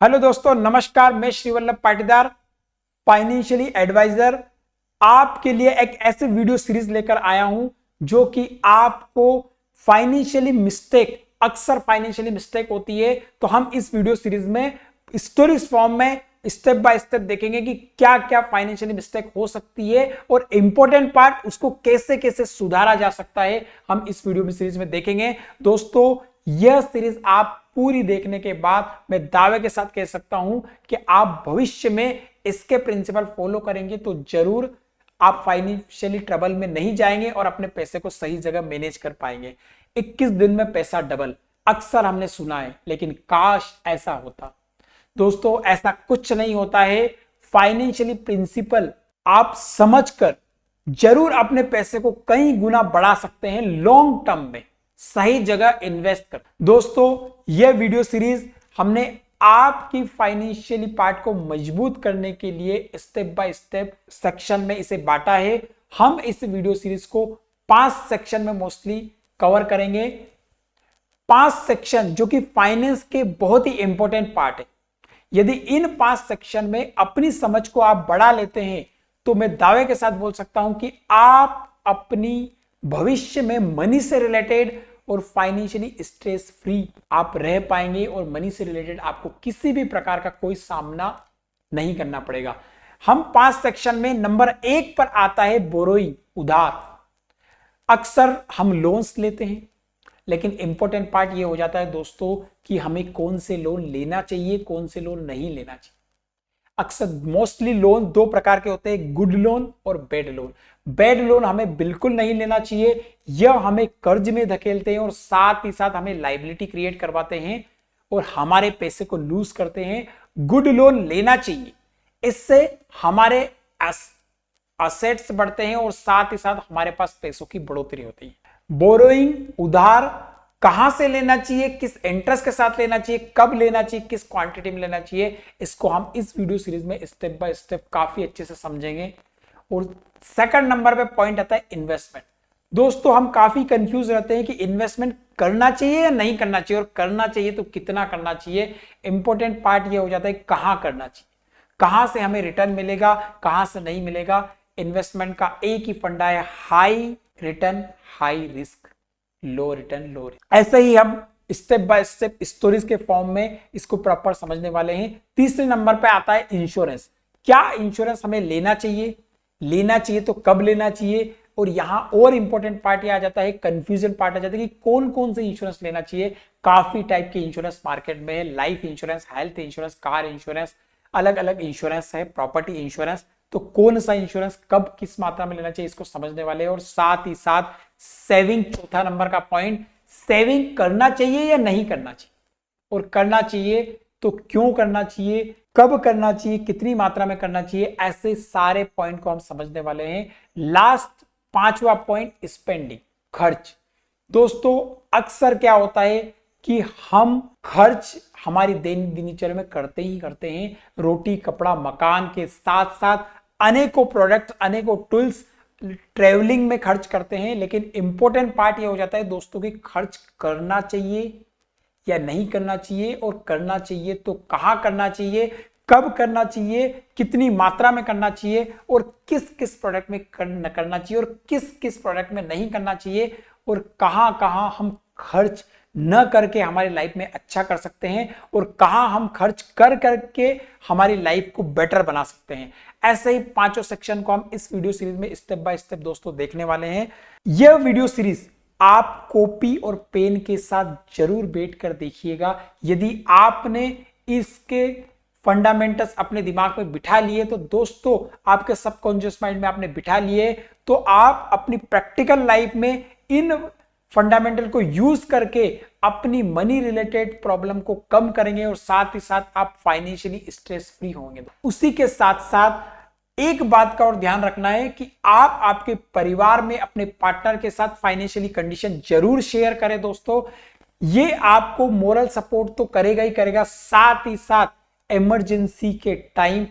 Hello दोस्तों, नमस्कार। मैं श्री वल्लभ पाटीदार, फाइनेंशियली एडवाइजर, आपके लिए एक ऐसे वीडियो सीरीज लेकर आया हूं जो कि आपको अक्सर फाइनेंशियली मिस्टेक होती है। तो हम इस वीडियो सीरीज में स्टोरीज फॉर्म में स्टेप बाय स्टेप देखेंगे कि क्या क्या फाइनेंशियली मिस्टेक हो सकती है और इंपॉर्टेंट पार्ट उसको कैसे कैसे सुधारा जा सकता है, हम इस वीडियो में सीरीज में देखेंगे। दोस्तों, यह सीरीज आप पूरी देखने के बाद मैं दावे के साथ कह सकता हूं कि आप भविष्य में इसके प्रिंसिपल फॉलो करेंगे तो जरूर आप फाइनेंशियली ट्रबल में नहीं जाएंगे और अपने पैसे को सही जगह मैनेज कर पाएंगे। 21 दिन में पैसा डबल अक्सर हमने सुना है, लेकिन काश ऐसा होता। दोस्तों, ऐसा कुछ नहीं होता है। फाइनेंशियली प्रिंसिपल आप समझकर जरूर अपने पैसे को कई गुना बढ़ा सकते हैं लॉन्ग टर्म में, सही जगह इन्वेस्ट कर। दोस्तों, यह वीडियो सीरीज हमने आपकी फाइनेंशियली पार्ट को मजबूत करने के लिए स्टेप बाय स्टेप सेक्शन में इसे बांटा है। हम इस वीडियो सीरीज को 5 सेक्शन में मोस्टली कवर करेंगे। 5 सेक्शन जो कि फाइनेंस के बहुत ही इंपॉर्टेंट पार्ट है। यदि इन 5 सेक्शन में अपनी समझ को आप बढ़ा लेते हैं तो मैं दावे के साथ बोल सकता हूं कि आप अपनी भविष्य में मनी से रिलेटेड और फाइनेंशियली स्ट्रेस फ्री आप रह पाएंगे और मनी से रिलेटेड आपको किसी भी प्रकार का कोई सामना नहीं करना पड़ेगा। हम 5 सेक्शन में नंबर 1 पर आता है बोरोइंग, उधार। अक्सर हम लोन्स लेते हैं, लेकिन इंपॉर्टेंट पार्ट ये हो जाता है दोस्तों कि हमें कौन से लोन लेना चाहिए, कौन से लोन नहीं लेना चाहिए। अक्सर मोस्टली लोन 2 प्रकार के होते हैं, गुड लोन और बैड लोन। बैड लोन हमें बिल्कुल नहीं लेना चाहिए, यह हमें कर्ज में धकेलते हैं और साथ ही साथ हमें लायबिलिटी क्रिएट करवाते हैं और हमारे पैसे को लूज करते हैं। गुड लोन लेना चाहिए, इससे हमारे असेट्स बढ़ते हैं और साथ ही साथ हमारे पास पैसों की बढ़ोतरी होती है। बोरोइंग, उधार कहां से लेना चाहिए, किस इंटरेस्ट के साथ लेना चाहिए, कब लेना चाहिए, किस क्वांटिटी में लेना चाहिए, इसको हम इस वीडियो सीरीज में स्टेप बाय स्टेप काफी अच्छे से समझेंगे। और सेकंड नंबर पे पॉइंट आता है इन्वेस्टमेंट। दोस्तों, हम काफी कंफ्यूज रहते हैं कि इन्वेस्टमेंट करना चाहिए या नहीं करना चाहिए, और करना चाहिए तो कितना करना चाहिए। इंपॉर्टेंट पार्ट ये हो जाता है कहां करना चाहिए, कहां से हमें रिटर्न मिलेगा, कहां से नहीं मिलेगा। इन्वेस्टमेंट का एक ही फंडा है, हाई रिटर्न हाई रिस्क, लो रिटर्न लो रिस्क। ऐसे ही हम स्टेप बाय स्टेप स्टोरीज के फॉर्म में इसको प्रॉपर समझने वाले हैं। तीसरे नंबर पे आता है इंश्योरेंस। क्या इंश्योरेंस हमें लेना चाहिए, लेना चाहिए तो कब लेना चाहिए। और यहां और इंपॉर्टेंट पार्ट यह आ जाता है, कंफ्यूजन पार्ट आ जाता है कि कौन कौन से इंश्योरेंस लेना चाहिए। काफी टाइप के इंश्योरेंस मार्केट में है, life insurance, health insurance, car insurance, अलग अलग इंश्योरेंस है, प्रॉपर्टी इंश्योरेंस। तो कौन सा इंश्योरेंस कब किस मात्रा में लेना चाहिए इसको समझने वाले हैं। और साथ ही साथ सेविंग, चौथा नंबर का पॉइंट, सेविंग करना चाहिए या नहीं करना चाहिए, और करना चाहिए तो क्यों करना चाहिए, कब करना चाहिए, कितनी मात्रा में करना चाहिए। ऐसे सारे पॉइंट को हम समझने वाले हैं। लास्ट 5वां पॉइंट, स्पेंडिंग, खर्च। दोस्तों, अक्सर क्या होता है कि हम खर्च हमारी दैनिक दिनचर्या में करते ही करते हैं। रोटी, कपड़ा, मकान के साथ साथ अनेकों प्रोडक्ट, अनेकों टूल्स, ट्रेवलिंग में खर्च करते हैं। लेकिन इंपॉर्टेंट पार्ट ये हो जाता है दोस्तों कि खर्च करना चाहिए या नहीं करना चाहिए, और करना चाहिए तो कहां करना चाहिए, कब करना चाहिए, कितनी मात्रा में करना चाहिए, और किस किस प्रोडक्ट में करना चाहिए और किस किस प्रोडक्ट में नहीं करना चाहिए, और कहां कहां हम खर्च न करके हमारी लाइफ में अच्छा कर सकते हैं, और कहां हम खर्च कर करके हमारी लाइफ को बेटर बना सकते हैं। ऐसे ही 5 सेक्शन को हम इस वीडियो सीरीज में स्टेप बाय स्टेप दोस्तों देखने वाले हैं। यह वीडियो सीरीज आप कॉपी और पेन के साथ जरूर बैठ कर देखिएगा। यदि आपने इसके फंडामेंटल्स अपने दिमाग में बिठा लिए तो दोस्तों, आपके सबकॉन्शियस माइंड में आपने बिठा लिए तो आप अपनी प्रैक्टिकल लाइफ में इन फंडामेंटल को यूज करके अपनी मनी रिलेटेड प्रॉब्लम को कम करेंगे, और साथ ही साथ आप फाइनेंशियली स्ट्रेस फ्री होंगे। उसी के साथ साथ एक बात का और ध्यान रखना है कि आप आपके परिवार में अपने पार्टनर के साथ फाइनेंशियली कंडीशन जरूर शेयर करें। दोस्तों, ये आपको मोरल सपोर्ट तो करेगा ही करेगा, साथ ही साथ इमरजेंसी के टाइम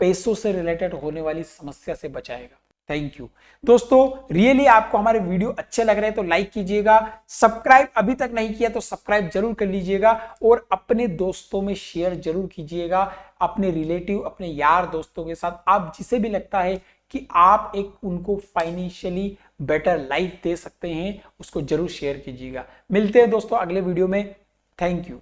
पैसों से रिलेटेड होने वाली समस्या से बचाएगा। थैंक यू दोस्तों। रियली आपको हमारे वीडियो अच्छे लग रहे हैं तो लाइक कीजिएगा, सब्सक्राइब अभी तक नहीं किया तो सब्सक्राइब जरूर कर लीजिएगा और अपने दोस्तों में शेयर जरूर कीजिएगा, अपने रिलेटिव, अपने यार दोस्तों के साथ, आप जिसे भी लगता है कि आप एक उनको फाइनेंशियली बेटर लाइफ दे सकते हैं उसको जरूर शेयर कीजिएगा। मिलते हैं दोस्तों अगले वीडियो में। Thank you.